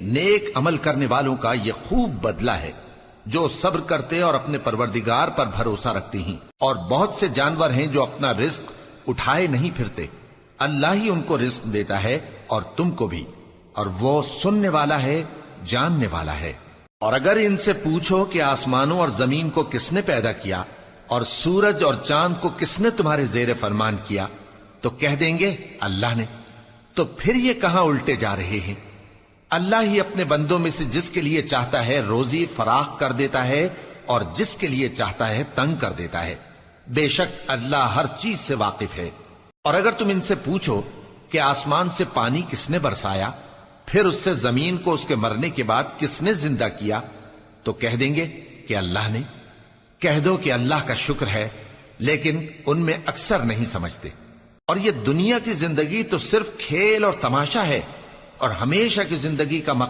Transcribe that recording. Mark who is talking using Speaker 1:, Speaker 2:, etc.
Speaker 1: نیک عمل کرنے والوں کا یہ خوب بدلہ ہے، جو صبر کرتے اور اپنے پروردگار پر بھروسہ رکھتے ہیں۔ اور بہت سے جانور ہیں جو اپنا رزق اٹھائے نہیں پھرتے، اللہ ہی ان کو رزق دیتا ہے اور تم کو بھی، اور وہ سننے والا ہے، جاننے والا ہے۔ اور اگر ان سے پوچھو کہ آسمانوں اور زمین کو کس نے پیدا کیا اور سورج اور چاند کو کس نے تمہارے زیر فرمان کیا، تو کہہ دیں گے اللہ نے۔ تو پھر یہ کہاں الٹے جا رہے ہیں؟ اللہ ہی اپنے بندوں میں سے جس کے لیے چاہتا ہے روزی فراخ کر دیتا ہے اور جس کے لیے چاہتا ہے تنگ کر دیتا ہے۔ بے شک اللہ ہر چیز سے واقف ہے۔ اور اگر تم ان سے پوچھو کہ آسمان سے پانی کس نے برسایا، پھر اس سے زمین کو اس کے مرنے کے بعد کس نے زندہ کیا، تو کہہ دیں گے کہ اللہ نے۔ کہہ دو کہ اللہ کا شکر ہے، لیکن ان میں اکثر نہیں سمجھتے۔ اور یہ دنیا کی زندگی تو صرف کھیل اور تماشا ہے، اور ہمیشہ کی زندگی کا مقام